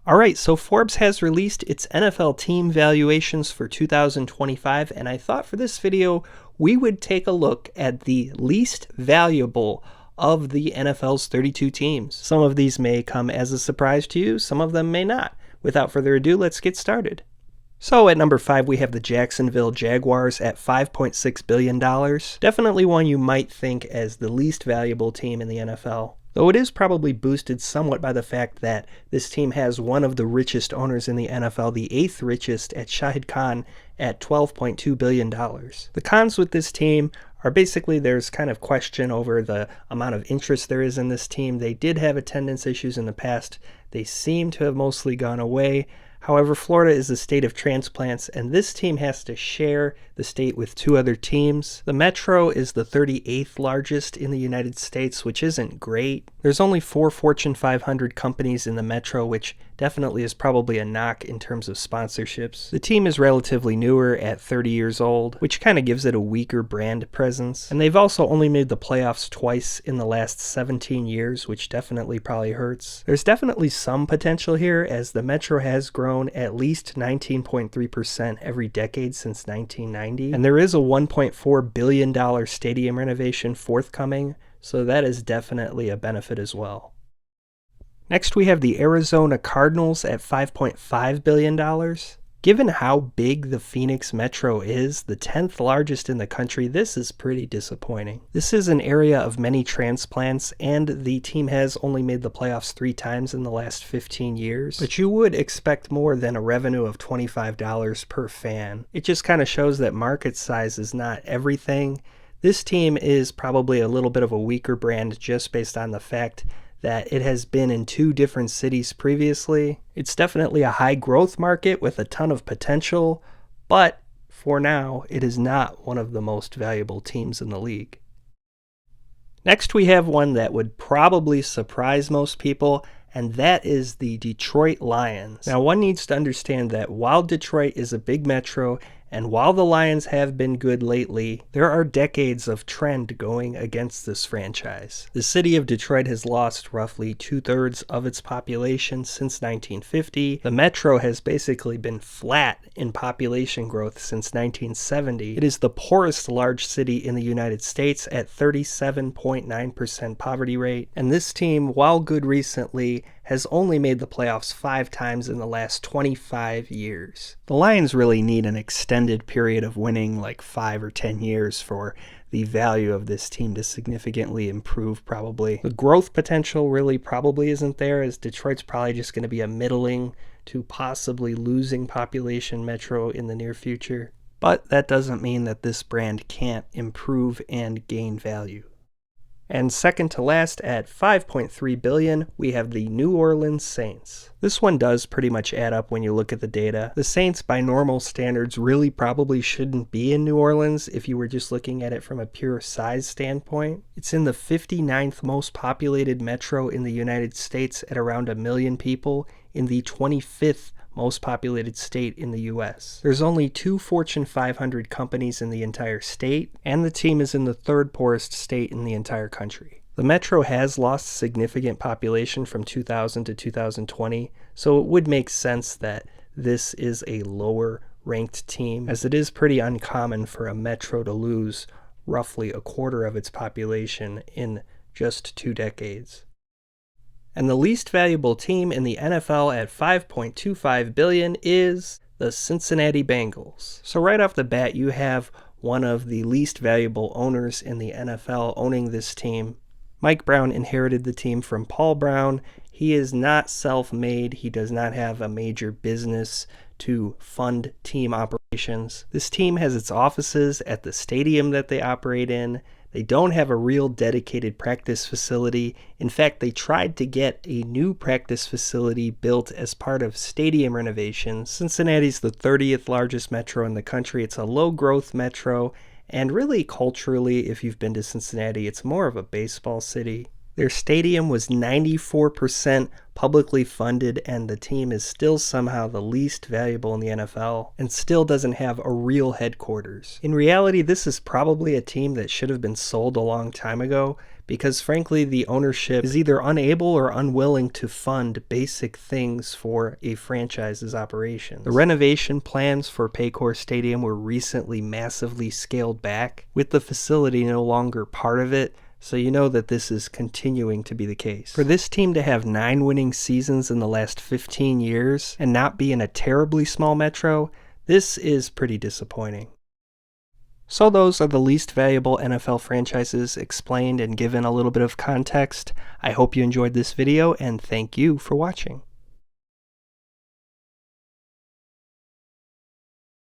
Alright, so Forbes has released its NFL team valuations for 2025, and I thought for this video we would take a look at the least valuable of the NFL's 32 teams. Some of these may come as a surprise to you, some of them may not. Without further ado, let's get started. So at number 5 we have the Jacksonville Jaguars at $5.6 billion. Definitely one you might think as the least valuable team in the NFL. Though it is probably boosted somewhat by the fact that this team has one of the richest owners in the NFL, the 8th richest at Shahid Khan at $12.2 billion. The cons with this team are basically there's kind of question over the amount of interest there is in this team. They did have attendance issues in the past. They seem to have mostly gone away. However, Florida is a state of transplants, and this team has to share the state with 2 other teams. The Metro is the 38th largest in the United States, which isn't great. There's only 4 Fortune 500 companies in the Metro, which definitely is probably a knock in terms of sponsorships. The team is relatively newer at 30 years old, which kind of gives it a weaker brand presence. And they've also only made the playoffs twice in the last 17 years, which definitely probably hurts. There's definitely some potential here, as the Metro has grown at least 19.3% every decade since 1990. And there is a $1.4 billion stadium renovation forthcoming, so that is definitely a benefit as well. Next we have the Arizona Cardinals at $5.5 billion. Given how big the Phoenix Metro is, the 10th largest in the country, this is pretty disappointing. This is an area of many transplants, and the team has only made the playoffs 3 times in the last 15 years. But you would expect more than a revenue of $25 per fan. It just kind of shows that market size is not everything. This team is probably a little bit of a weaker brand just based on the fact that it has been in 2 different cities previously. It's definitely a high growth market with a ton of potential, but for now, it is not one of the most valuable teams in the league. Next, we have one that would probably surprise most people, and that is the Detroit Lions. Now, one needs to understand that while Detroit is a big metro, and while the Lions have been good lately, there are decades of trend going against this franchise. The city of Detroit has lost roughly 2/3 of its population since 1950. The metro has basically been flat in population growth since 1970. It is the poorest large city in the United States at 37.9% poverty rate. And this team, while good recently, has only made the playoffs 5 times in the last 25 years. The Lions really need an extended period of winning, like 5 or 10 years, for the value of this team to significantly improve probably. The growth potential really probably isn't there, as Detroit's probably just going to be a middling to possibly losing population metro in the near future. But that doesn't mean that this brand can't improve and gain value. And second to last at $5.3 billion, we have the New Orleans Saints. This one does pretty much add up when you look at the data. The Saints, by normal standards, really probably shouldn't be in New Orleans if you were just looking at it from a pure size standpoint. It's in the 59th most populated metro in the United States at around 1 million people, in the 25th most populated state in the US. There's only 2 Fortune 500 companies in the entire state, and the team is in the 3rd poorest state in the entire country. The metro has lost significant population from 2000 to 2020, so it would make sense that this is a lower ranked team, as it is pretty uncommon for a metro to lose roughly 1/4 of its population in just 2 decades. And the least valuable team in the NFL at $5.25 billion is the Cincinnati Bengals. So right off the bat, you have one of the least valuable owners in the NFL owning this team. Mike Brown inherited the team from Paul Brown. He is not self-made. He does not have a major business to fund team operations. This team has its offices at the stadium that they operate in. They don't have a real dedicated practice facility. In fact, they tried to get a new practice facility built as part of stadium renovations. Cincinnati's the 30th largest metro in the country. It's a low-growth metro, and really culturally, if you've been to Cincinnati, it's more of a baseball city. Their stadium was 94% publicly funded, and the team is still somehow the least valuable in the NFL and still doesn't have a real headquarters. In reality, this is probably a team that should have been sold a long time ago because frankly the ownership is either unable or unwilling to fund basic things for a franchise's operations. The renovation plans for Paycor Stadium were recently massively scaled back, with the facility no longer part of it, so you know that this is continuing to be the case. For this team to have 9 winning seasons in the last 15 years and not be in a terribly small metro, this is pretty disappointing. So those are the least valuable NFL franchises explained and given a little bit of context. I hope you enjoyed this video, and thank you for watching.